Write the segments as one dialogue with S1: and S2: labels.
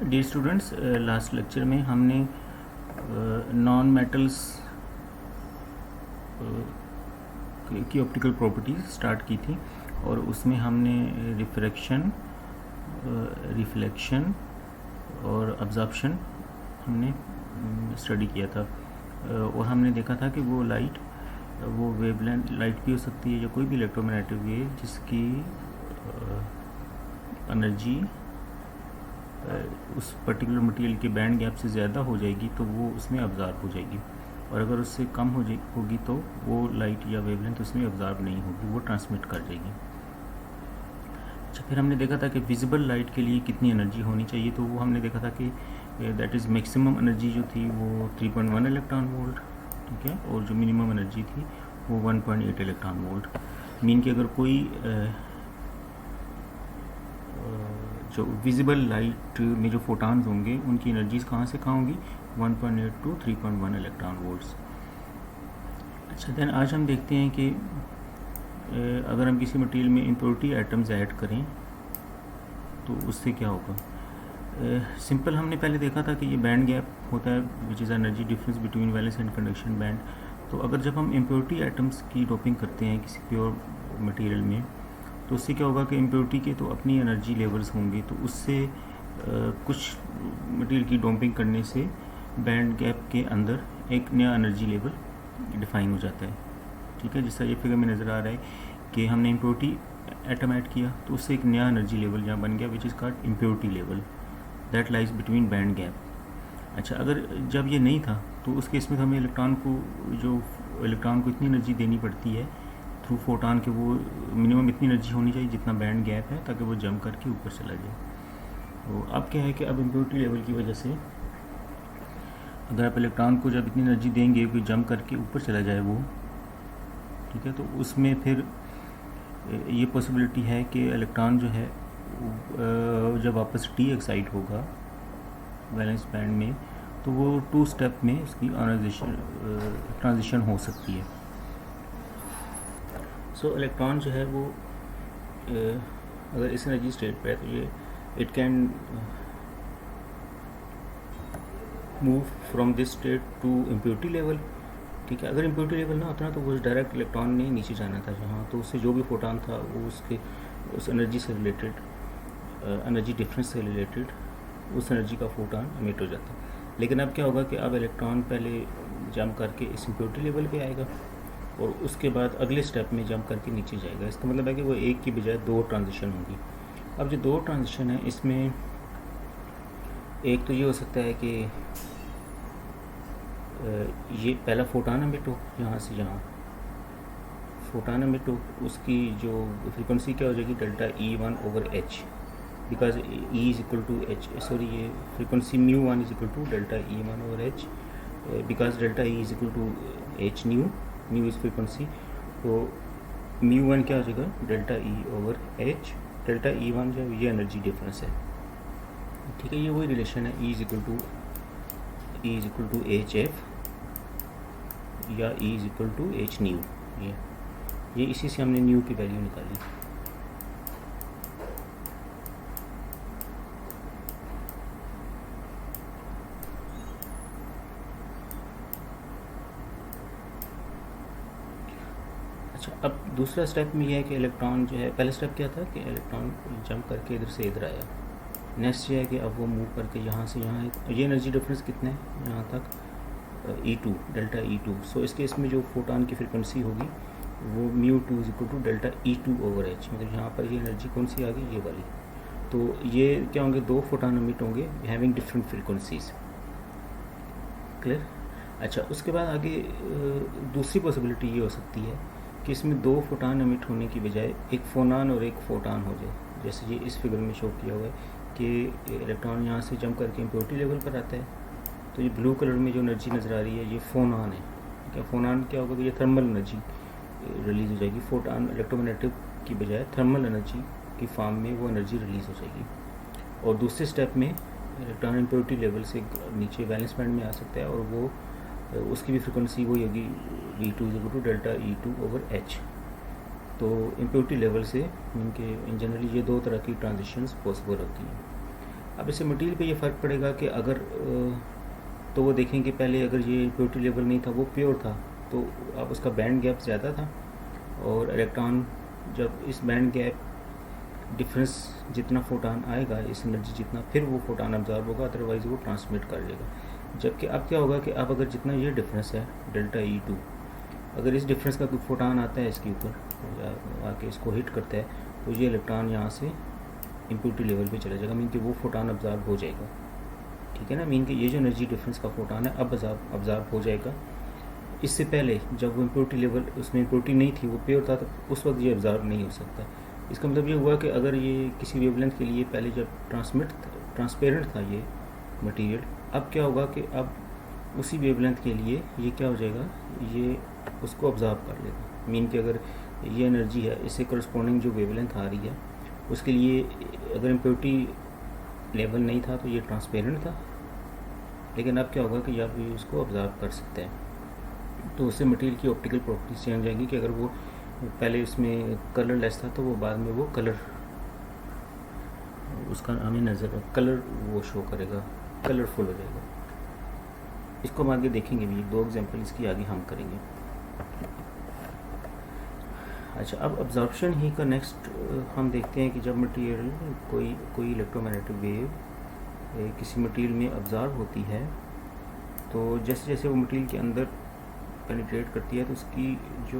S1: Dear students, last lecture में हमने non metals की ऑप्टिकल प्रॉपर्टीज स्टार्ट की थी और उसमें हमने रिफ्रैक्शन, रिफ्लेक्शन और अब्जॉर्प्शन हमने स्टडी किया था। और हमने देखा था कि वो लाइट, वो वेवलेंथ लाइट भी हो सकती है या कोई भी इलेक्ट्रोमैग्नेटिक वेव जिसकी एनर्जी उस पर्टिकुलर मटेरियल के बैंड गैप से ज़्यादा हो जाएगी तो वो उसमें अब्ज़ॉर्ब हो जाएगी, और अगर उससे कम होगी तो वो लाइट या वेवलेंथ उसमें अब्ज़ॉर्ब नहीं होगी, वो ट्रांसमिट कर जाएगी। अच्छा, फिर हमने देखा था कि विजिबल लाइट के लिए कितनी एनर्जी होनी चाहिए, तो वो हमने देखा था कि दैट इज़ मैक्सिमम एनर्जी जो थी वो 3.1 इलेक्ट्रॉन वोल्ट, ठीक है, और जो मिनिमम एनर्जी थी वो 1.8 इलेक्ट्रॉन वोल्ट। मीन कि अगर कोई जो विजिबल लाइट में जो फोटॉन्स होंगे उनकी एनर्जीज कहाँ से कहाँ होंगी, 1.8 टू 3.1 इलेक्ट्रॉन वोल्ट्स। अच्छा, देन आज हम देखते हैं कि अगर हम किसी मटेरियल में इम्प्योरिटी एटम्स ऐड करें तो उससे क्या होगा। सिंपल हमने पहले देखा था कि ये बैंड गैप होता है which is energy difference between valence and conduction band. तो अगर जब हम इम्प्योरिटी एटम्स की डोपिंग करते हैं किसी प्योर मटेरियल में तो उससे क्या होगा कि इम्प्योरिटी के तो अपनी एनर्जी लेवल्स होंगे, तो उससे कुछ मटेरियल की डोपिंग करने से बैंड गैप के अंदर एक नया एनर्जी लेवल डिफाइन हो जाता है, ठीक है। जैसा ये फिगर में नज़र आ रहा है कि हमने इम्प्योरिटी एटम ऐड किया तो उससे एक नया एनर्जी लेवल यहाँ बन गया which is called impurity level that lies between band gap. अच्छा, अगर जब ये नहीं था तो उस केस में तो हमें इलेक्ट्रॉन को इतनी एनर्जी देनी पड़ती है थ्रू फोटॉन के, वो मिनिमम इतनी एनर्जी होनी चाहिए जितना बैंड गैप है ताकि वो जंप करके ऊपर चला जाए। तो अब क्या है कि अब इम्प्योरिटी लेवल की वजह से अगर आप इलेक्ट्रॉन को जब इतनी एनर्जी देंगे कि जंप करके ऊपर चला जाए वो, ठीक है, तो उसमें फिर ये पॉसिबिलिटी है कि इलेक्ट्रॉन जो है जब वापस डी एक्साइट होगा वैलेंस बैंड में तो वो 2 स्टेप में उसकी ट्रांजिशन हो सकती है। सो इलेक्ट्रॉन जो है वो अगर इस एनर्जी स्टेट पे है तो ये it can move from this state to impurity level, ठीक है। अगर इम्प्योरिटी लेवल ना होता ना तो वो डायरेक्ट इलेक्ट्रॉन ने नीचे जाना था जहाँ, तो उससे जो भी फोटॉन था वो उस एनर्जी से रिलेटेड, एनर्जी डिफरेंस से रिलेटेड उस एनर्जी का फोटॉन एमिट हो जाता। लेकिन अब क्या होगा कि अब इलेक्ट्रॉन पहले जंप करके इस इम्प्योरिटी लेवल पे आएगा और उसके बाद अगले स्टेप में जंप करके नीचे जाएगा। इसका मतलब है कि वो एक की बजाय 2 ट्रांजिशन होंगी। अब जो 2 ट्रांजिशन है इसमें एक तो ये हो सकता है कि ये पहला फोटॉन एमिट हो यहाँ से यहाँ, फोटॉन एमिट हो, उसकी जो फ्रीक्वेंसी क्या हो जाएगी delta E1/h, because E is equal to h, sorry ये frequency μ1 is equal to delta E1/h, because delta E is equal to h nu is frequency, तो μ1 क्या हो जाएगा डेल्टा E/h, डेल्टा E1 जो ये एनर्जी डिफरेंस है, ठीक है। ये वही रिलेशन है E is equal to hf या E is equal to h nu, ये इसी से हमने न्यू की वैल्यू निकाली। अच्छा, अब दूसरा स्टेप में यह है कि इलेक्ट्रॉन जो है, पहला स्टेप क्या था कि इलेक्ट्रॉन जंप करके इधर से इधर आया, नेक्स्ट ये है कि अब वो मूव करके यहाँ से यहाँ है, ये एनर्जी डिफरेंस कितना है यहाँ तक E2 डेल्टा E2। सो इस केस में जो फोटॉन की फ्रीक्वेंसी होगी वो μ2 is equal to delta E2/h, मतलब यहाँ पर ये एनर्जी कौन सी आ गई, ये वाली। तो ये क्या होंगे, 2 फोटॉन एमिट होंगे हैविंग डिफरेंट फ्रीक्वेंसीज, क्लियर। अच्छा, उसके बाद आगे दूसरी पॉसिबिलिटी ये हो सकती है कि इसमें 2 फोटॉन एमिट होने की बजाय एक फोनॉन और एक फोटॉन हो जाए, जैसे ये इस फिगर में शो किया हुआ है कि इलेक्ट्रॉन यहाँ से जंप करके इम्प्योरिटी लेवल पर आता है, तो ये ब्लू कलर में जो एनर्जी नज़र आ रही है ये फोनॉन है, ठीक है। फोनॉन क्या होगा कि ये थर्मल एनर्जी रिलीज़ हो जाएगी, फोटॉन इलेक्ट्रोमैग्नेटिक की बजाय थर्मल एनर्जी की फॉर्म में वो एनर्जी रिलीज़ हो जाएगी। और दूसरे स्टेप में इलेक्ट्रॉन इम्प्योरिटी लेवल से नीचे वैलेंस बैंड में आ सकता है और वो उसकी भी फ्रिक्वेंसी वही होगी E2 is equal to delta E2/h। तो इम्प्योरिटी लेवल से इनके इन जनरली ये 2 तरह की ट्रांजिशंस पॉसिबल होती हैं। अब इससे मटेरियल पे ये फ़र्क पड़ेगा कि अगर तो वो देखें कि पहले अगर ये इम्प्योरिटी लेवल नहीं था, वो प्योर था, तो अब उसका बैंड गैप ज़्यादा था, और इलेक्ट्रॉन जब इस बैंड गैप डिफरेंस जितना फोटान आएगा, इस एनर्जी जितना, फिर वो फोटान अब्जॉर्ब होगा, अदरवाइज़ वो ट्रांसमिट कर देगा। जबकि अब क्या होगा कि अब अगर जितना ये डिफरेंस है डेल्टा E2, अगर इस डिफरेंस का कोई फोटान आता है इसके ऊपर आके इसको हिट करता है, तो ये इलेक्ट्रॉन यहाँ से इम्प्योरिटी लेवल पे चला जाएगा, मीन कि वो फोटान अब्जॉर्ब हो जाएगा। ठीक है ना, मीन कि ये जो एनर्जी डिफरेंस का फोटान है अब अब्जॉर्ब हो जाएगा। इससे पहले जब वो इम्प्योरिटी लेवल, उसमें इम्प्योरिटी नहीं थी, वो प्योर था, तो उस वक्त ये अब्जॉर्ब नहीं हो सकता। इसका मतलब ये हुआ कि अगर ये किसी वेवलेंथ के लिए पहले जब ट्रांसपेरेंट था ये मटेरियल, अब क्या होगा कि अब उसी वेवलेंथ के लिए ये क्या हो जाएगा, ये उसको ऑब्जर्व कर लेगा। मीन कि अगर ये एनर्जी है, इससे करस्पॉन्डिंग जो वेवलेंथ आ रही है, उसके लिए अगर इम्प्योरिटी लेवल नहीं था तो ये ट्रांसपेरेंट था, लेकिन अब क्या होगा कि अब ये उसको ऑब्जर्व कर सकते हैं। तो उससे मटेरियल की ऑप्टिकल प्रॉपर्टीज चेंज जाएंगी कि अगर वो पहले उसमें कलर लेस था, तो वो बाद में वो कलर, उसका हमें नज़र कलर वो शो करेगा, कलरफुल हो जाएगा। इसको हम आगे देखेंगे भी, 2 एग्जांपल इसकी आगे हम करेंगे। अच्छा, अब अब्जॉर्प्शन ही का नेक्स्ट हम देखते हैं कि जब मटेरियल कोई इलेक्ट्रोमैग्नेटिक वेव किसी मटेरियल में अब्जॉर्ब होती है, तो जैसे जैसे वो मटेरियल के अंदर पेनिट्रेट करती है, तो उसकी जो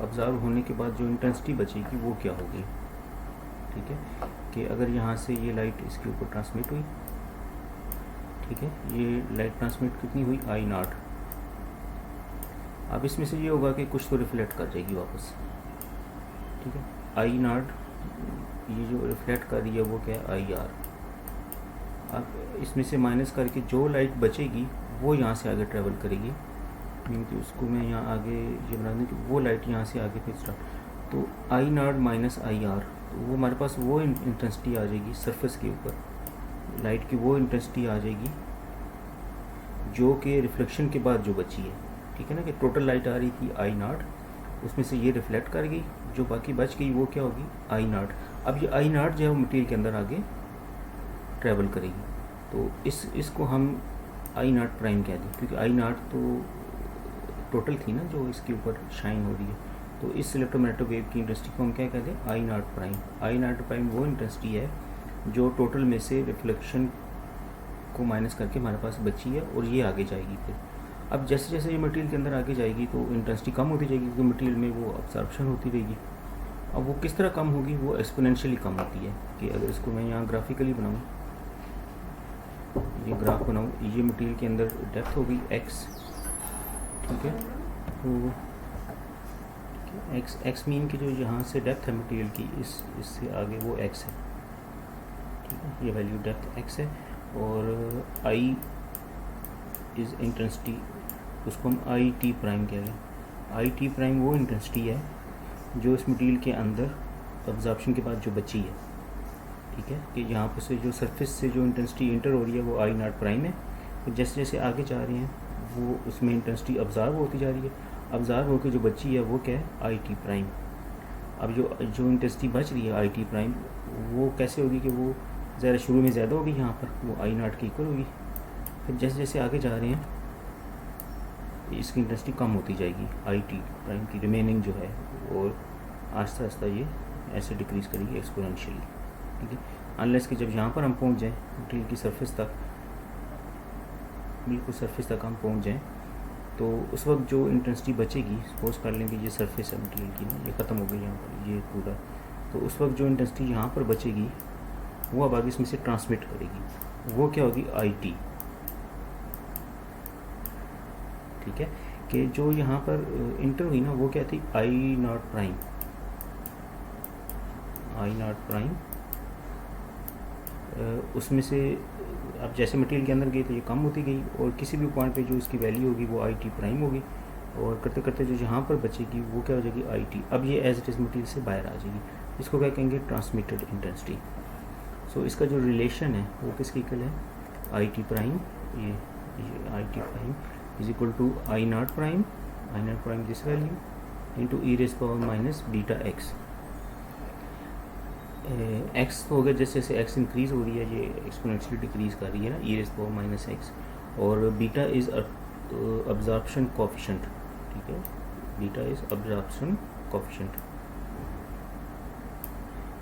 S1: अब्जॉर्ब होने के बाद जो इंटेंसिटी बचेगी वो क्या होगी। ठीक है, कि अगर यहाँ से ये लाइट इसके ऊपर ट्रांसमिट हुई, ठीक है, ये लाइट ट्रांसमिट कितनी हुई, I0। अब इसमें से ये होगा कि कुछ तो रिफ्लेक्ट कर जाएगी वापस। ठीक है, I0 ये जो रिफ्लेक्ट कर रही है वो क्या है, IR। अब इसमें से माइनस करके जो लाइट बचेगी वो यहाँ से आगे ट्रेवल करेगी, क्योंकि उसको मैं यहाँ आगे ये बना दूँ कि वो लाइट यहाँ से आगे फिर स्टार्ट, तो I0 माइनस IR, तो वो हमारे पास वो इंटेंसिटी आ जाएगी सरफेस के ऊपर, लाइट की वो इंटेंसिटी आ जाएगी जो कि रिफ्लेक्शन के बाद जो बची है। ठीक है ना, कि टोटल लाइट आ रही थी I0, उसमें से ये रिफ्लेक्ट कर गई, जो बाकी बच गई वो क्या होगी, I0। अब ये I0 जो है वो मटेरियल के अंदर आगे ट्रैवल करेगी, तो इसको हम I0 प्राइम कह दें, क्योंकि I0 तो टोटल थी ना जो इसके ऊपर शाइन हो रही है। तो इस इलेक्ट्रोमैग्नेटिक वेव की इंटेंसिटी को हम क्या कहते हैं, I0 प्राइम। I0 प्राइम वो इंटेंसिटी है जो टोटल में से रिफ्लेक्शन को माइनस करके हमारे पास बची है, और ये आगे जाएगी फिर। अब जैसे जैसे ये मटेरियल के अंदर आगे जाएगी तो इंटेंसिटी कम होती जाएगी, क्योंकि मटेरियल में वो अब्जॉर्प्शन होती रहेगी। अब वो किस तरह कम होगी, वो एक्सपोनेंशियली कम होती है। कि अगर इसको मैं यहाँ ग्राफिकली बनाऊँ, ये ग्राफ बनाऊँ, ये मटेरियल के अंदर डेप्थ होगी x, ठीक है, तो x मीन की जो यहाँ से डेप्थ है मटेरियल की, इससे आगे वो x है। ठीक है, ये वैल्यू डेप्थ x है, और I इज़ इंटेंसिटी, उसको हम IT प्राइम कह रहे हैं। IT प्राइम वो इंटेंसिटी है जो इस मटेरियल के अंदर अब्जॉर्प्शन के बाद जो बची है। ठीक है, कि यहाँ पर से जो सरफेस से जो इंटेंसिटी इंटर हो रही है वो I0 प्राइम है, तो जैसे जैसे आगे जा रहे हैं वो उसमें इंटेंसिटी अब्जॉर्ब होती जा रही है, अब्जॉर्ब होकर जो बची है वो क्या है, IT प्राइम। अब जो इंटेंसिटी बच रही है IT प्राइम, वो कैसे होगी कि वो ज़रा शुरू में ज़्यादा होगी, यहाँ पर वो I0 की इक्वल होगी, फिर जैसे जैसे आगे जा रहे हैं इसकी इंटेंसिटी कम होती जाएगी IT प्राइम की रिमेनिंग जो है, और आहिस्ता आहिस्ता ये ऐसे डिक्रीज़ करेगी एक्सपोनेंशियली। ठीक है, अनलेस कि जब यहाँ पर हम पहुँच जाएँ मटेरियल की सरफेस तक, बिल्कुल सरफेस तक हम पहुँच जाएँ, तो उस वक्त जो इंटेंसिटी बचेगी, सपोज कर लेंगे ये सरफेस है मटेरियल की ना, ये ख़त्म हो गई यहाँ पर ये पूरा, तो उस वक्त जो इंटेंसिटी यहाँ पर बचेगी वो अब आगे इसमें से ट्रांसमिट करेगी, वो क्या होगी, IT। ठीक है, कि जो यहाँ पर इंटर हुई ना वो क्या थी, I0 प्राइम। I0 प्राइम उसमें से अब जैसे मटेरियल के अंदर गई तो ये कम होती गई, और किसी भी पॉइंट पे जो इसकी वैल्यू होगी वो IT प्राइम होगी, और करते करते जो यहाँ पर बचेगी वो क्या हो जाएगी, IT। अब ये एज इट इज़ मटेरियल से बाहर आ जाएगी, इसको क्या कहेंगे, ट्रांसमिटेड इंटेंसिटी। सो इसका जो रिलेशन है वो किसकी इक्वल है, IT प्राइम, ये IT prime is equal to I0 prime, this value, into e⁻ beta x। X तो हो गया, जैसे जैसे एक्स इंक्रीज़ हो रही है ये एक्सपोनेंशियली डिक्रीज़ कर रही है ना, e⁻⁻x, और बीटा इज़ अब्जॉर्प्शन कोफिशिएंट, ठीक है, beta is absorption coefficient.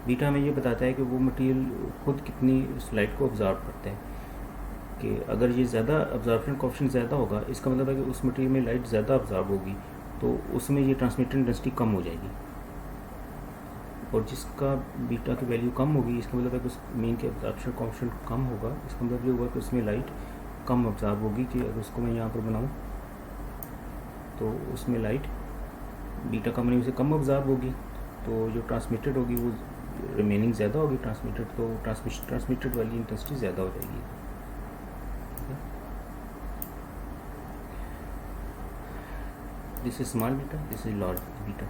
S1: Beta में ये बताता है कि वो मटेरियल खुद कितनी उस लाइट को ऑब्जॉर्व करता है, कि अगर ये ज़्यादा अब्जॉर्प्शन कोफिशिएंट ज़्यादा होगा, इसका मतलब है कि उस मटेरियल में लाइट ज़्यादा ऑब्जॉर्व होगी, तो उसमें ये ट्रांसमिटेड इंटेंसिटी कम हो जाएगी, और जिसका बीटा की वैल्यू कम होगी, इसका मतलब है कि उस मीन के अब्जॉर्प्शन कोफिशिएंट कम होगा, इसका मतलब ये होगा कि उसमें लाइट कम ऑब्जॉर्व होगी, कि अगर उसको मैं यहाँ पर बनाऊँ तो उसमें लाइट बीटा कम नहीं, उसे कम ऑब्जॉर्व होगी, तो जो ट्रांसमिटेड होगी वो रिमेनिंग ज़्यादा होगी ट्रांसमिटेड, तो ट्रांसमिटेड वाली इंटेंसिटी ज़्यादा हो जाएगी। This is small beta, this is large beta.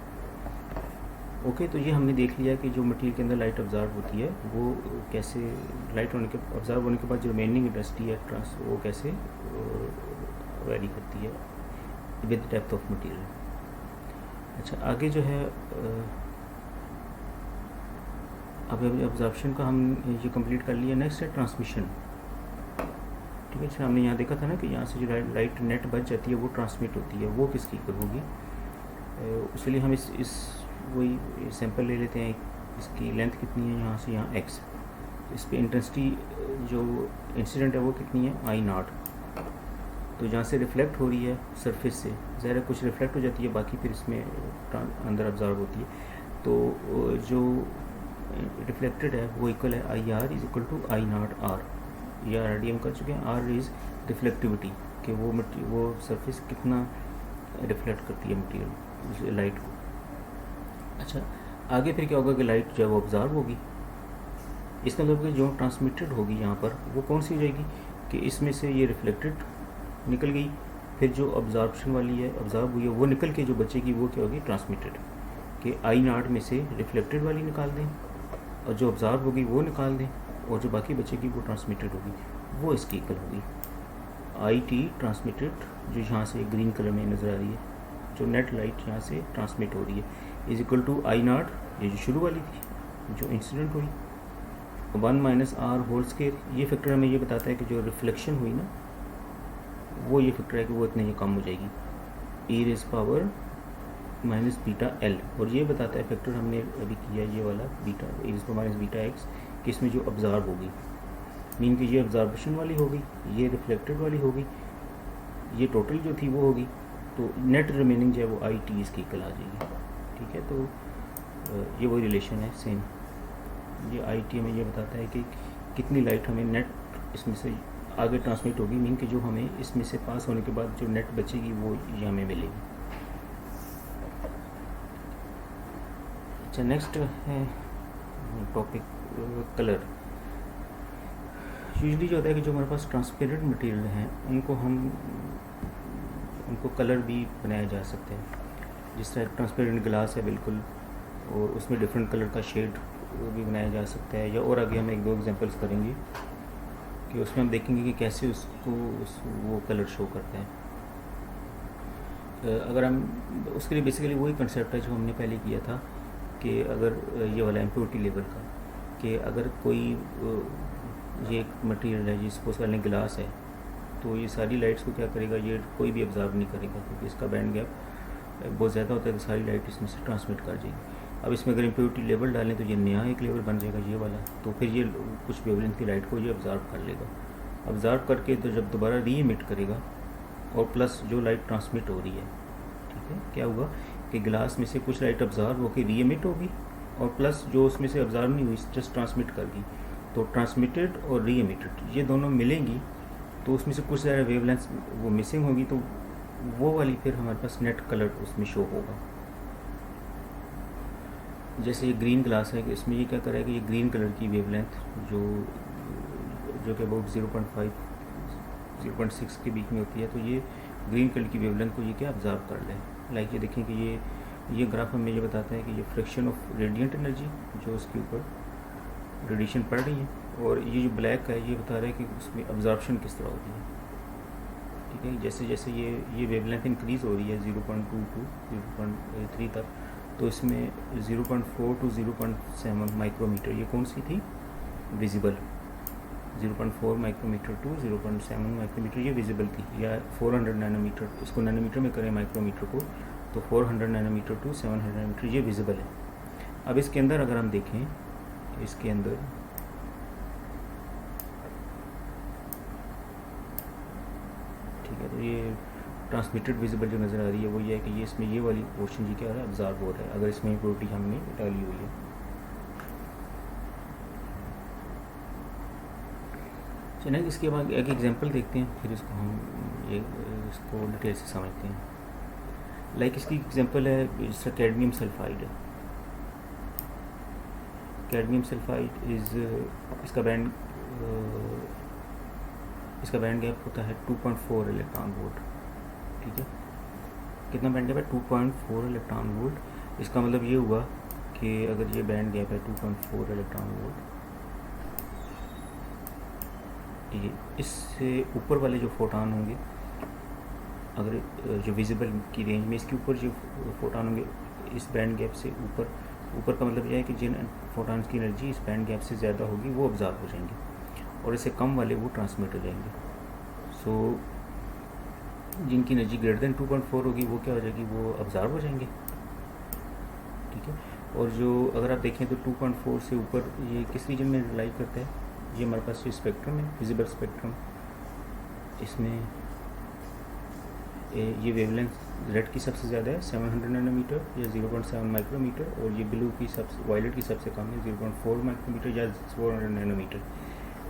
S1: Okay, तो ये हमने देख लिया कि जो मटेरियल के अंदर लाइट ऑब्जर्व होती है वो कैसे, लाइट होने के ऑब्जर्व होने के बाद जो रिमेनिंग इंटेंसिटी है वो कैसे वेरी करती है विद डेप्थ ऑफ मटेरियल। अच्छा, आगे जो है अब ऑब्जर्वेशन का हम ये कंप्लीट कर लिया। नेक्स्ट है ट्रांसमिशन, ठीक है। अच्छा, हमने यहाँ देखा था ना कि यहाँ से जो लाइट नेट बच जाती है वो ट्रांसमिट होती है, वो किसकी इक्वल होगी, उसके लिए हम इस वही सैंपल ले लेते हैं। इसकी लेंथ कितनी है, यहाँ से यहाँ x, इस पर इंटेंसिटी जो इंसिडेंट है वो कितनी है I0। तो जहाँ से रिफ्लेक्ट हो रही है सरफेस से, ज़ाहिर कुछ रिफ्लेक्ट हो जाती है, बाकी फिर इसमें अंदर ऑब्जर्व होती है, तो जो रिफ्लेक्टेड है वो इक्वल है IR is equal to I0R। ये ऑलरेडी हम कर चुके हैं। R इज़ रिफ्लेक्टिविटी, कि वो सरफेस कितना रिफ्लेक्ट करती है मटेरियल लाइट को। अच्छा, आगे फिर क्या होगा कि लाइट जो है वो ऑब्जर्व होगी, इसका मतलब कि जो ट्रांसमिटेड होगी यहाँ पर वो कौन सी हो जाएगी, कि इसमें से ये रिफ्लेक्टेड निकल गई, फिर जो ऑब्जर्वेशन वाली है ऑब्जर्व हुई है वो निकल के जो बचेगी वो क्या होगी ट्रांसमिटेड, कि I0 में से रिफ्लेक्टेड वाली निकाल दें और जो ऑब्जर्व होगी वो निकाल दें, और जो बाकी बचेगी वो ट्रांसमिटेड होगी, वो इसकी इक्वल होगी IT ट्रांसमिटेड, जो यहाँ से ग्रीन कलर में नज़र आ रही है, जो नेट लाइट यहाँ से ट्रांसमिट हो रही है, इज इक्वल टू I0, ये जो शुरू वाली थी जो इंसिडेंट हुई, 1 - R होल स्केयर। ये फैक्टर हमें ये बताता है कि जो रिफ्लेक्शन हुई ना, वो ये फैक्टर है कि वो इतने ये कम हो जाएगी, e⁻⁻ बीटा L। और ये बताता है फैक्टर हमने अभी किया ये वाला बीटा e⁻⁻ बीटा x, कि इसमें जो ऑब्जर्व होगी, मीन कि ये ऑब्जर्वेशन वाली होगी, ये रिफ्लेक्टेड वाली होगी, ये टोटल जो थी वो होगी, तो नेट रिमेनिंग जो है वो IT इसकी इक्वल आ जाएगी, ठीक है। तो ये वही रिलेशन है सेम, ये IT हमें ये बताता है कि कितनी लाइट हमें नेट इसमें से आगे ट्रांसमिट होगी, मीन कि जो हमें इसमें से पास होने के बाद जो नेट बचेगी वो ये हमें मिलेगी। अच्छा, नेक्स्ट है टॉपिक कलर। यूजली जो होता है कि जो हमारे पास ट्रांसपेरेंट मटेरियल हैं उनको कलर भी बनाया जा सकता है, जिस तरह ट्रांसपेरेंट ग्लास है बिल्कुल, और उसमें डिफरेंट कलर का शेड भी बनाया जा सकता है, या और आगे हम 1-2 एग्जांपल्स करेंगे कि उसमें हम देखेंगे कि कैसे वो कलर शो करता है। अगर हम उसके लिए बेसिकली वही कंसेप्ट है जो हमने पहले किया था, कि अगर ये वाला इम्प्योरिटी लेवल का, कि अगर कोई ये एक मटेरियल है जिसको उसका ग्लास है, तो ये सारी लाइट्स को क्या करेगा, ये कोई भी ऑब्जर्व नहीं करेगा, क्योंकि इसका बैंड गैप बहुत ज़्यादा होता है, तो सारी लाइट इसमें से ट्रांसमिट कर जाएगी। अब इसमें अगर इम्प्योरिटी लेवल डालें तो ये नया एक लेवल बन जाएगा ये वाला, तो फिर ये कुछ वेवलेंथ की लाइट को ये ऑब्जर्व कर लेगा, ऑब्जर्व करके तो जब दोबारा री इमिट करेगा, और प्लस जो लाइट ट्रांसमिट हो रही है, ठीक है, क्या होगा कि ग्लास में से कुछ लाइट ऑब्जर्व होकर री इमिट होगी, और प्लस जो उसमें से ऑब्जर्व नहीं हुई जस्ट ट्रांसमिट कर गई, तो ट्रांसमिटेड और री इमिटेड ये दोनों मिलेंगी, तो उसमें से कुछ ज़्यादा वेवलेंथ वो मिसिंग होगी, तो वो वाली फिर हमारे पास नेट कलर उसमें शो होगा। जैसे ये ग्रीन ग्लास है कि इसमें ये क्या करेगा, ये ग्रीन कलर की वेवलेंथ जो कि अबाउट 0.5-0.6 के बीच में होती है, तो ये ग्रीन कलर की वेवलेंथ को ये क्या ऑब्जर्व कर ले। लाइक ये देखें कि ये ग्राफ हमें ये बताता है कि ये फ्रैक्शन ऑफ रेडिएंट एनर्जी जो उसके ऊपर रेडिएशन पड़ रही है, और ये जो ब्लैक है ये बता रहा है कि उसमें ऑब्जर्प्शन किस तरह होती है, ठीक है। जैसे जैसे ये वेवलेंथ इंक्रीज़ हो रही है 0.2 to 0.3 तक, तो इसमें 0.4 टू 0.7 माइक्रोमीटर ये कौन सी थी, विजिबल। 0.4 माइक्रोमीटर टू 0.7 माइक्रोमीटर ये विजिबल थी, या 400 नैनोमीटर, इसको नैनोमीटर में करें माइक्रोमीटर को, तो 400 नैनोमीटर टू 700 नैनोमीटर ये विजिबल है। अब इसके अंदर अगर हम देखें, इसके अंदर ठीक है, तो ये ट्रांसमिटेड विजिबल जो नज़र आ रही है वो ये है कि ये इसमें ये वाली पोर्शन जी क्या है, अब्जॉर्ब हो रहा है, अगर इसमें इम्प्योरिटी हमने डाली हुई है। चलिए इसके बाद एक एग्जांपल देखते हैं, फिर इसको हम इसको डिटेल से समझते हैं। लाइक इसकी एग्जांपल है, इसका कैडमियम सल्फाइड है। कैडमियम सल्फाइड इज़ इसका बैंड गैप होता है 2.4 इलेक्ट्रॉन वोल्ट। ठीक है, कितना बैंड गैप है, 2.4 इलेक्ट्रॉन वोल्ट। इसका मतलब ये हुआ कि अगर ये बैंड गैप है 2.4 इलेक्ट्रॉन वोल्ट, ये इससे ऊपर वाले जो फोटॉन होंगे, अगर जो विजिबल की रेंज में इसके ऊपर जो फोटॉन होंगे इस बैंड गैप से ऊपर का मतलब यह है कि जिन फोटॉन्स की एनर्जी इस बैंड गैप से ज़्यादा होगी वो ऑब्जॉर्ब हो जाएंगे, और इससे कम वाले वो ट्रांसमिट हो जाएंगे। सो जिनकी एनर्जी ग्रेटर देन 2.4 होगी वो क्या हो जाएगी, वो ऑब्जॉर्ब हो जाएंगे। ठीक है, और जो अगर आप देखें तो 2.4 से ऊपर ये किस रीजन में लाइक करता है, ये हमारे पास जो स्पेक्ट्रम है, विजिबल स्पेक्ट्रम, इसमें ये वेवलेंथ रेड की सबसे ज़्यादा है 700 नैनोमीटर या 0.7 माइक्रोमीटर, और ये ब्लू की वायलेट की सबसे कम है 0.4 माइक्रोमीटर या 400 नैनोमीटर।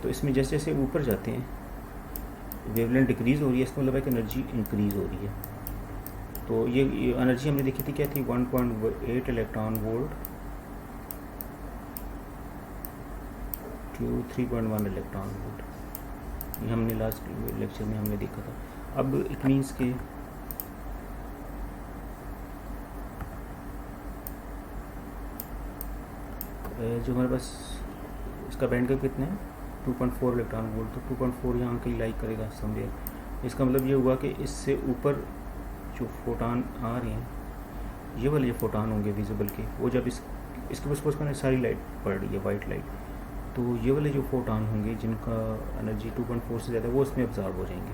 S1: तो इसमें जैसे जैसे ऊपर जाते हैं वेवलेंथ डिक्रीज़ हो रही है, इसका मतलब है कि एनर्जी इंक्रीज़ हो रही है। तो ये एनर्जी हमने देखी थी क्या थी, 1.8 electron volt to 3.1 electron volt, ये हमने लास्ट लेक्चर में हमने देखा था। अब इट मीन्स के जो हमारे पास इसका बैंड गैप कितना है 2.4 इलेक्ट्रॉन वोल्ट, तो 2.4 यहाँ कहीं लाइक करेगा समवेयर। इसका मतलब ये हुआ कि इससे ऊपर जो फोटॉन आ रहे हैं, ये वाले जो फोटॉन होंगे विजिबल के, वो जब इसके ऊपर सपोज करना सारी लाइट पड़ रही है वाइट लाइट, तो ये वाले जो फोटॉन होंगे जिनका एनर्जी 2.4 से ज़्यादा वो इसमें ऑब्जॉर्ब हो जाएंगे।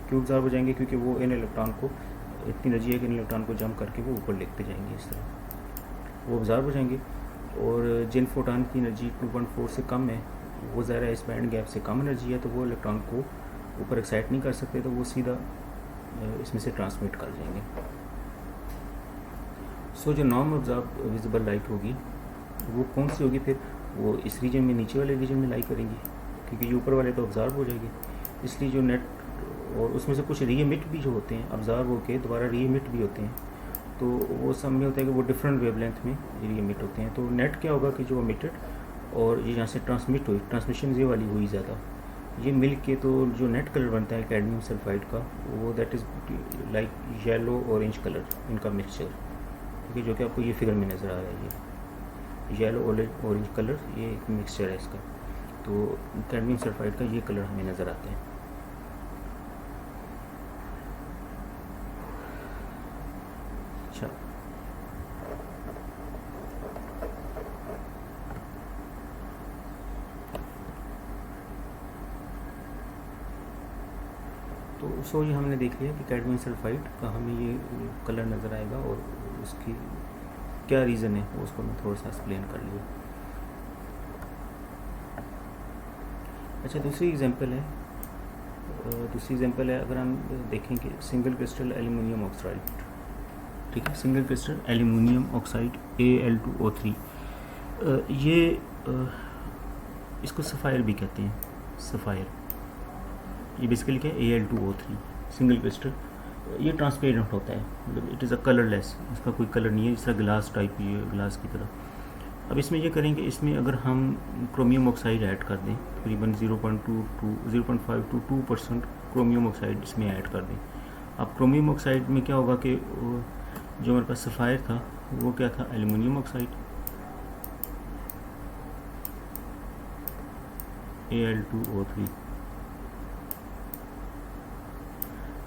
S1: क्यों ऑब्जॉर्ब हो जाएंगे, क्योंकि वो इन इलेक्ट्रॉन को इतनी एनर्जी है कि इन इलेक्ट्रॉन को जंप करके वो ऊपर लेते जाएंगे, इस तरह वो ऑब्जॉर्ब हो जाएंगे। और जिन फोटॉन की एनर्जी 2.4 से कम है, वो ज़रा इस बैंड गैप से कम एनर्जी है, तो वो इलेक्ट्रॉन को ऊपर एक्साइट नहीं कर सकते, तो वो सीधा इसमें से ट्रांसमिट कर जाएंगे। सो जो नॉन ऑब्जॉर्ब विजिबल लाइट होगी वो कौन सी होगी, फिर वो इस रीजन में, नीचे वाले रीजन में लाइक करेंगी, क्योंकि ये ऊपर वाले तो ऑब्जॉर्ब हो जाएंगे। इसलिए जो नेट, और उसमें से कुछ रीएमिट भी जो होते हैं, ऑब्जॉर्ब होके दोबारा रीएमिट भी होते हैं, तो वो सब में होता है कि वो डिफरेंट वेवलेंथ में रीएमिट होते हैं। तो नेट क्या होगा कि जो एमिटेड और ये जहाँ से ट्रांसमिट हुई, ट्रांसमिशन ये वाली हुई ज़्यादा, ये मिल के तो जो नेट कलर बनता है कैडमियम सल्फाइड का, वो that is like yellow orange colour, इनका मिक्सचर। ठीक है, जो कि आपको ये फिगर में नज़र आ रहा है, ये येलो ऑरेंज कलर, ये एक मिक्सचर है इसका। तो कैडमियम सल्फाइड का ये कलर हमें नज़र आता है। अच्छा, तो सो ये हमने देख लिया कि कैडमियम सल्फाइड का हमें ये कलर नज़र आएगा, और उसकी क्या रीज़न है वो उसको मैं थोड़ा सा एक्सप्लेन कर लिया। अच्छा, दूसरी एग्जांपल है, अगर हम देखें कि सिंगल क्रिस्टल एल्युमिनियम ऑक्साइड, ठीक है, single crystal aluminium oxide Al2O3, ये इसको सफ़ायर भी कहते हैं, सफ़ायर। ये बेसिकली क्या है, Al2O3 सिंगल क्रिस्टल, ये ट्रांसपेरेंट होता है, मतलब इट इज़ अ कलरलेस, इसका कोई कलर नहीं है, जैसा ग्लास टाइप, ये ग्लास की तरह। अब इसमें ये करेंगे, इसमें अगर हम क्रोमियम ऑक्साइड ऐड कर दें, तकरीबन 0.5 to 2% क्रोमियम ऑक्साइड इसमें ऐड कर दें। अब क्रोमियम ऑक्साइड में क्या होगा कि जो हमारे पास सफ़ायर था वो क्या था, एल्युमिनियम ऑक्साइड Al2O3।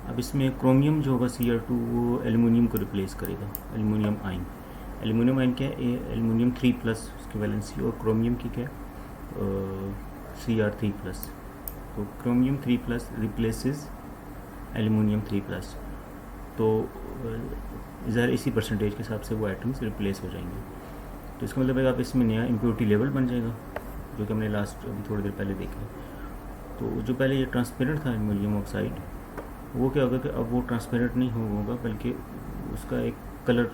S1: अब इसमें क्रोमियम जो होगा Cr2 वो एल्युमिनियम को रिप्लेस करेगा, एल्युमिनियम आयन। एल्यूमिनियम आयन क्या है, एल्यूमिनियम 3+ उसकी वैलेंसी, और क्रोमियम की क्या है Cr3+। तो क्रोमियम 3+ रिप्लेसेस एल्यूमिनियम 3+। तो ज़रा इसी परसेंटेज के हिसाब से वो एटम्स रिप्लेस हो जाएंगे। तो इसका मतलब है आप इसमें नया इम्प्योरिटी लेवल बन जाएगा, जो कि हमने लास्ट अभी थोड़ी देर पहले देखा है। तो जो पहले ये ट्रांसपेरेंट था एल्यूमिनियम ऑक्साइड, वो क्या होगा कि अब वो ट्रांसपेरेंट नहीं होगा, बल्कि उसका एक कलर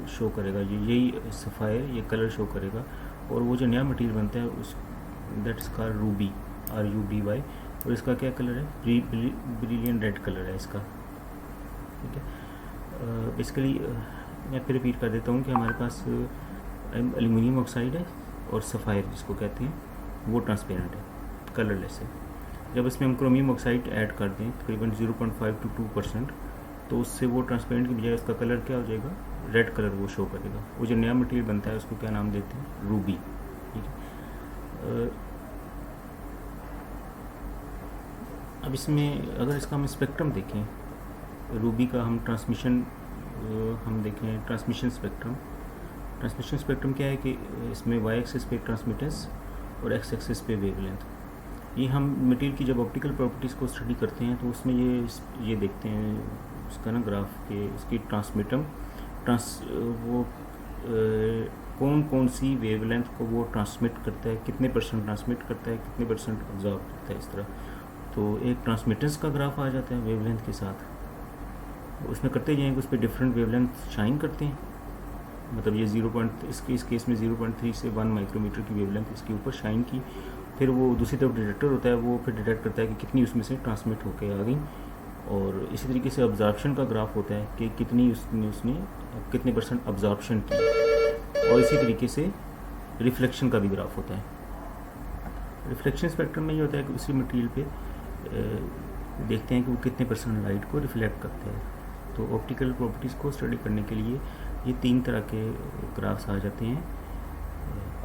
S1: शो करेगा, यही सफ़ायर ये कलर शो करेगा। और वो जो नया मटेरियल बनता है उस दैट्स कॉल्ड रूबी, RUBY, और इसका क्या कलर है, ब्रिलियंट रेड कलर है इसका। ठीक है, बेसिकली मैं फिर रिपीट कर देता हूँ कि हमारे पास एल्यूमिनियम ऑक्साइड है और सफ़ायर जिसको कहते हैं वो ट्रांसपेरेंट है, कलरलेस है। जब इसमें हम क्रोमियम ऑक्साइड ऐड कर दें तकरीबन 0.5 to 2%, तो उससे वो ट्रांसपेरेंट की बजाय उसका कलर क्या हो जाएगा, रेड कलर वो शो करेगा। वो जो नया मटेरियल बनता है उसको क्या नाम देते हैं, रूबी। ठीक है, अब इसमें अगर इसका हम स्पेक्ट्रम देखें, रूबी का हम ट्रांसमिशन हम देखें, ट्रांसमिशन स्पेक्ट्रम क्या है कि इसमें y एक्सिस पे ट्रांसमिटेंस और x एक्सिस पे वेवलेंथ। ये हम मटेरियल की जब ऑप्टिकल प्रॉपर्टीज़ को स्टडी करते हैं तो उसमें ये देखते हैं उसका ना ग्राफ के उसकी वो कौन कौन सी वेवलेंथ को वो ट्रांसमिट करता है, कितने % ट्रांसमिट करता है, कितने % ऑब्जॉर्व करता है, इस तरह। तो एक ट्रांसमिटेंस का ग्राफ आ जाता है वेवलेंथ के साथ, उसमें करते जाएंगे, उस पर डिफरेंट वेवलेंथ शाइन करते हैं। मतलब ये इस केस में 0.3 से 1 माइक्रोमीटर की वेवलेंथ इसके ऊपर शाइन की, फिर वो दूसरी तरफ डिटेक्टर होता है, वो फिर डिटेक्ट करता है कि कितनी उसमें से ट्रांसमिट होके आ गई। और इसी तरीके से ऑब्जॉर्प्शन का ग्राफ होता है कि कितनी उसने कितने % ऑब्जॉर्प्शन की, और इसी तरीके से रिफ्लेक्शन का भी ग्राफ होता है। रिफ्लेक्शन स्पेक्ट्रम में ये होता है कि उसी मटेरियल पे देखते हैं कि वो कितने % लाइट को रिफ्लेक्ट करते हैं। तो ऑप्टिकल प्रॉपर्टीज़ को स्टडी करने के लिए ये 3 तरह के ग्राफ्स आ जाते हैं,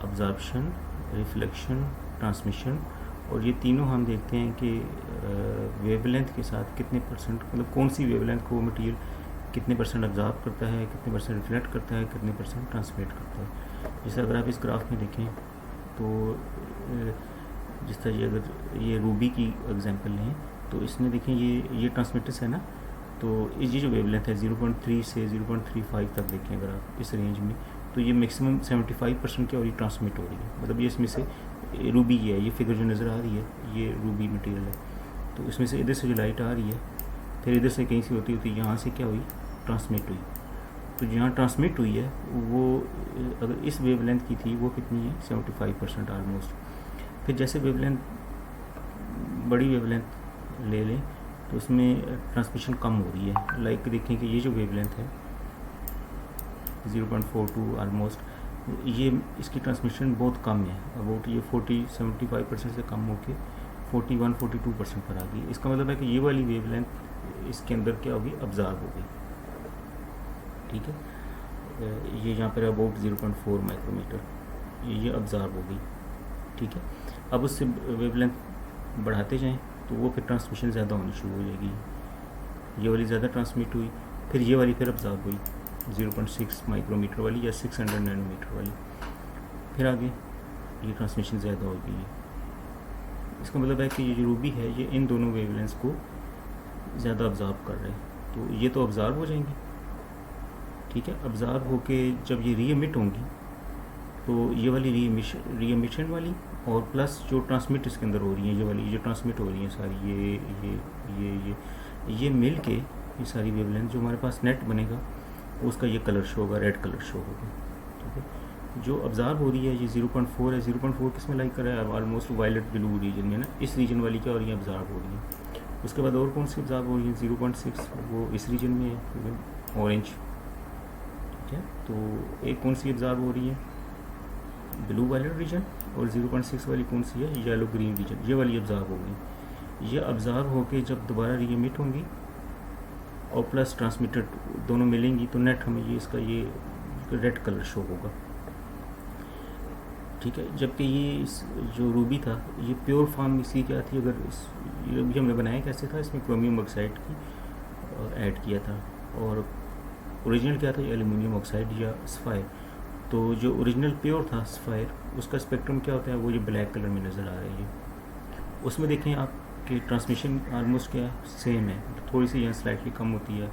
S1: ऑब्जॉर्प्शन, रिफ्लेक्शन, ट्रांसमिशन। और ये तीनों हम देखते हैं कि वेवलेंथ के साथ कितने %, मतलब कौन सी वेवलेंथ को मटेरियल कितने % ऑब्जॉर्व करता है, कितने % रिफ्लेक्ट करता है, कितने % ट्रांसमिट करता है। जैसे अगर आप इस ग्राफ में देखें तो जिस तरह अगर ये रूबी की एग्जांपल लें तो इसमें देखें ये ट्रांसमिटर्स है ना, तो ये जो वेवलेंथ है 0.3 से 0.35 तक देखें अगर आप इस रेंज में, तो ये मैक्सिमम 75% क्या हो रही ट्रांसमिट हो रही है। मतलब ये इसमें से रूबी की है, ये फिगर जो नज़र आ रही है ये रूबी मटेरियल है। तो इसमें से इधर से जो लाइट आ रही है फिर इधर से कहीं से होती होती यहाँ से क्या हुई, ट्रांसमिट हुई। तो जहाँ ट्रांसमिट हुई है वो अगर इस वेवलेंथ की थी वो कितनी है, 75% ऑलमोस्ट। फिर जैसे वेवलेंथ बड़ी वेवलेंथ ले लें तो उसमें ट्रांसमिशन कम हो रही है। लाइक देखें कि ये जो वेवलेंथ है 0.42 ऑलमोस्ट, ये इसकी ट्रांसमिशन बहुत कम है, अबाउट ये 75% से कम होके 41-42% पर आ गई। इसका मतलब है कि ये वाली वेवलेंथ इसके अंदर क्या होगी, ऑब्जॉर्व हो गई। ठीक है, ये यहाँ पर अबाउट 0.4 माइक्रोमीटर ये ऑब्जॉर्व हो गई। ठीक है, अब उससे वेवलेंथ बढ़ाते जाएं तो वो फिर ट्रांसमिशन ज़्यादा होनी शुरू हो जाएगी। ये वाली ज़्यादा ट्रांसमिट हुई, फिर ये वाली फिर ऑब्जॉर्व हुई 0.6 माइक्रोमीटर वाली या 600 नैनोमीटर वाली, फिर आगे ये ट्रांसमिशन ज़्यादा हो गई है। इसका मतलब है कि ये जो रूबी है ये इन दोनों वेवलेंथ्स को ज़्यादा ऑब्जॉर्व कर रहे हैं, तो ये तो ऑब्जॉर्व हो जाएंगी। ठीक है, ऑब्जॉर्व होके जब ये रीएमिट होंगी तो ये वाली रीएमिशन वाली और प्लस जो ट्रांसमिट इसके अंदर हो रही है, ये वाली जो ट्रांसमिट हो रही है सारी ये मिल के ये सारी वेवलेंथ जो हमारे पास नेट बनेगा उसका ये कलर शो होगा, रेड कलर शो होगा। ठीक है, जो ऑब्जॉर्व हो रही है ये 0.4 है। 0.4 किस में लाइक कर रहा है, ऑलमोस्ट वायलेट ब्लू रीजन में ना, इस रीजन वाली क्या हो रही है, ऑब्जॉर्व हो रही है। उसके बाद और कौन सी ऑब्जॉर्व हो रही है, 0.6 वो इस रीजन में है, ऑरेंज। ठीक है, तो एक कौन सी ऑब्जॉर्व हो रही है, ब्लू वायलेट रीजन, और 0.6 वाली कौन सी है, येलो ग्रीन रीजन, ये वाली ऑब्जॉर्व हो गई। ये ऑब्जॉर्व होके जब दोबारा रीएमिट होंगी और प्लस ट्रांसमिटेड दोनों मिलेंगी तो नेट हमें ये इसका ये रेड कलर शो होगा। ठीक है, जबकि ये जो रूबी था ये प्योर फॉर्म इसकी क्या थी, अगर ये रूबी हमने बनाया कैसे था, इसमें क्रोमियम ऑक्साइड की ऐड किया था और ओरिजिनल क्या था, एल्यूमिनियम ऑक्साइड या सफ़ायर। तो जो ओरिजिनल प्योर था सफ़ायर, उसका स्पेक्ट्रम क्या होता है, वो ये ब्लैक कलर में नज़र आ रही है। उसमें देखें आप कि ट्रांसमिशन आलमोस्ट क्या सेम है, थोड़ी सी यहाँ स्लाइटली कम होती है,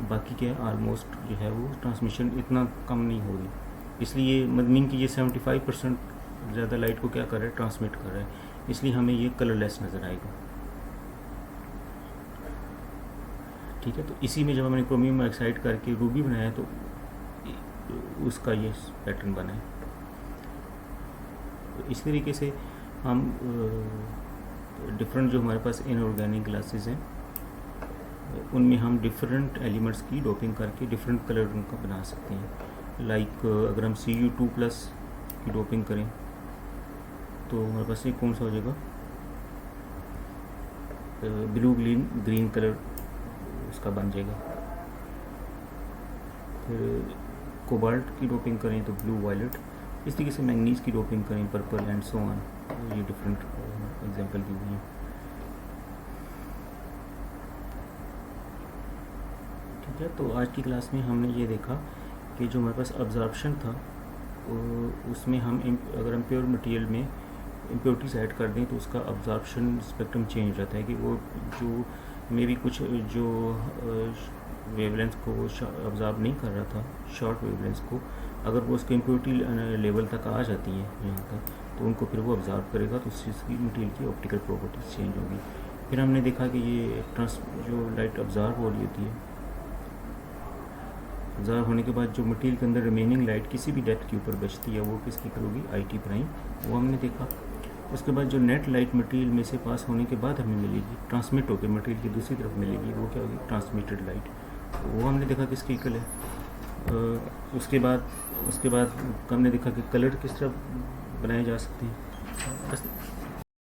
S1: बाकी क्या है आलमोस्ट जो है वो ट्रांसमिशन इतना कम नहीं हो रही। इसलिए मदमीन की ये 75% ज़्यादा लाइट को क्या कर रहा है, ट्रांसमिट कर रहा है, इसलिए हमें ये कलरलेस नज़र आएगा। ठीक है, तो इसी में जब हमने क्रोमियम ऑक्साइड करके रूबी बनाया तो उसका ये पैटर्न बना है। तो इस तरीके से हम डिफरेंट जो हमारे पास इनऑर्गेनिक ग्लासेस हैं उनमें हम डिफरेंट एलिमेंट्स की डोपिंग करके डिफरेंट कलर उनका बना सकते हैं। लाइक अगर हम Cu2+ की डोपिंग करें तो हमारे पास ये कौन सा हो जाएगा, ब्लू ग्रीन कलर उसका बन जाएगा। फिर कोबाल्ट की डोपिंग करें तो ब्लू वायलेट, इस तरीके से मैंगनीज की डोपिंग करें पर्पल एंड सो ऑन। ये डिफरेंट एग्जांपल दी हुई है। ठीक है, तो आज की क्लास में हमने ये देखा कि जो हमारे पास अब्जॉर्प्शन था उसमें हम अगर हम प्योर मटेरियल में इम्प्योरिटीज ऐड कर दें तो उसका अब्जॉर्प्शन स्पेक्ट्रम चेंज हो जाता है कि वो जो मे भी कुछ जो वेवलेंथ को ऑब्जॉर्ब नहीं कर रहा था, शॉर्ट वेवलेंथ को, अगर वो उसके इम्प्योरिटी लेवल तक आ जाती है यहाँ तक, तो उनको फिर वो ऑब्जॉर्ब करेगा तो उससे उसकी मटेरियल की ऑप्टिकल प्रॉपर्टीज चेंज होगी। फिर हमने देखा कि ये जो लाइट ऑब्जॉर्ब हो रही होती है, ऑब्जॉर्ब होने के बाद जो मटेरियल के अंदर रिमेनिंग लाइट किसी भी डेप्थ के ऊपर बचती है वो किसकी होगी, IT', वो हमने देखा। उसके बाद जो नेट लाइट मटेरियल में से पास होने के बाद हमें मिलेगी, ट्रांसमिट होकर मटेरियल की दूसरी तरफ मिलेगी, वो क्या होगी, ट्रांसमिटेड लाइट, वो हमने देखा किसकी इक्वल है। उसके बाद हमने देखा कि कलर किस तरह बनाए जा सकते हैं। बस